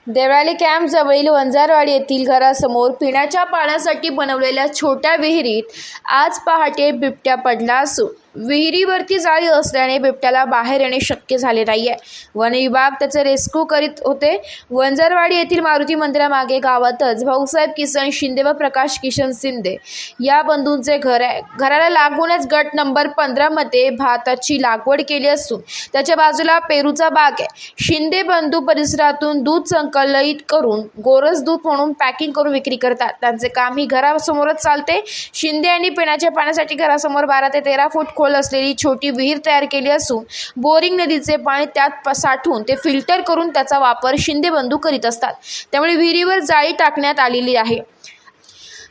Deolali camp जवळील वंजारवाडी येथील घरासमोर पिण्याच्या पाण्यासाठी बनवलेल्या छोट्या विहिरीत आज पहाटे बिबट्या पडला असून विहिरीवरती जाळी असल्याने बिबट्याला बाहेर येणे शक्य झाले नाहीये। वन विभाग त्याचे रेस्क्यू करीत होते। वंजारवाडी येथील मारुती मंदिरामागे गावातच भाऊसाहेब किसन शिंदे व प्रकाश किशन शिंदे या बंधूंचे घर आहे। घराला लागूनच गट नंबर 15 मध्ये भाताची लागवड केली असून त्याच्या बाजूला पेरूचा बाग आहे। शिंदे बंधू परिसरातून दूध संकलित करून गोरस दूध म्हणून पॅकिंग करून विक्री करतात। त्यांचे काम ही घरासमोरच चालते। शिंदे यांनी पिण्याच्या पाण्यासाठी घरासमोर 12 ते 13 फूट खोल असलेली छोटी विहीर तयार केली असून बोरिंग नदीचे पाणी त्यात साठवून ते फिल्टर करून त्याचा वापर शिंदे बंधू करीत असतात। त्यामुळे विहिरीवर जाळी टाकण्यात आलेली आहे।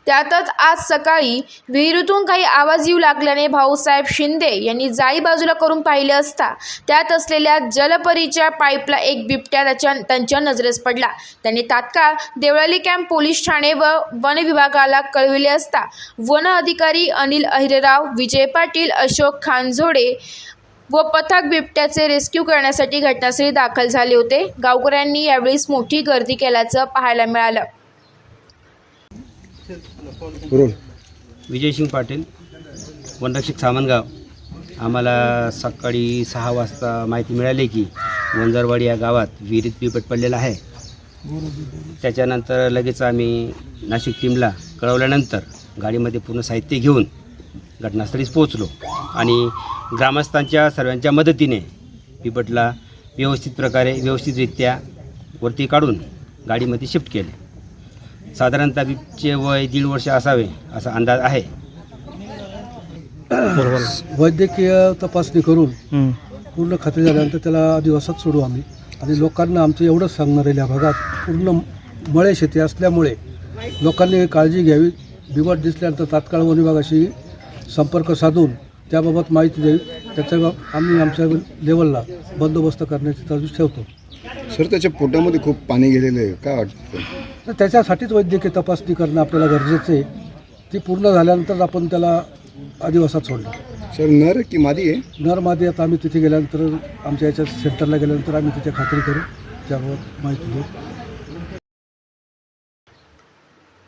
त्यातच आज सकाळी विहिरीतून काही आवाज येऊ लागल्याने भाऊसाहेब शिंदे यांनी जाळी बाजूला करून पाहिले असता त्यात असलेल्या जलपरीच्या पाईपला एक बिबट्या त्यांच्या नजरेस पडला। त्यांनी तात्काळ देवळाली कॅम्प पोलीस ठाणे व वन विभागाला कळविले असता वन अधिकारी अनिल अहिरेराव, विजय पाटील, अशोक खानझोडे व पथक बिबट्याचे रेस्क्यू करण्यासाठी घटनास्थळी दाखल झाले होते। गावकऱ्यांनी यावेळी मोठी गर्दी केल्याचं पाहायला मिळालं। विजय सिंग पाटील, वनरक्षक सामनगाव। आम्हाला सकाळी 6 वाजता माहिती मिळाली की वंजारवाडी या गावात विहिरीत बिबट पडलेला आहे। त्याच्यानंतर लगेच आम्ही नाशिक टीमला कळवल्यानंतर गाडीमध्ये पूर्ण साहित्य घेऊन घटनास्थळीच पोहोचलो आणि ग्रामस्थांच्या सर्वांच्या मदतीने बिबटला व्यवस्थितरित्या वरती काढून गाडीमध्ये शिफ्ट केले। साधारणतः बिबचे वय 1.5 वर्ष असावे असा अंदाज आहे। वैद्यकीय तपासणी करून पूर्ण खात्री झाल्यानंतर त्याला आदिवासात सोडू आम्ही। आणि लोकांना आमचं एवढंच सांगणार आहे, या भागात पूर्ण मळे शेती असल्यामुळे लोकांनी काळजी घ्यावी। बिबट दिसल्यानंतर तात्काळ वन विभागाशी संपर्क साधून त्याबाबत माहिती द्यावी। त्याच्या आम्ही आमच्या लेवलला बंदोबस्त करण्याची तरतूद ठेवतो। सर, त्याच्या पोटामध्ये खूप पाणी गेलेलं आहे, काय वाटतं? तर त्याच्यासाठीच वैद्यकीय तपासणी करणं आपल्याला गरजेचं आहे। ती पूर्ण झाल्यानंतर आपण त्याला आदिवासात सोडलं। सर, नर की मादी आहे? नर मादी आता आम्ही तिथे गेल्यानंतर आमच्या याच्या सेंटरला गेल्यानंतर आम्ही तिथे खात्री करू, त्याबाबत माहिती देऊ।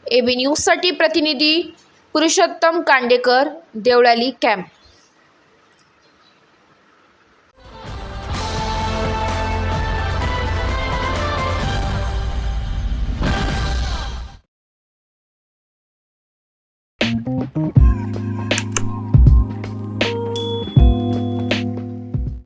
AB न्यूजसाठी प्रतिनिधी पुरुषोत्तम कांडेकर, देवळाली कॅम्प।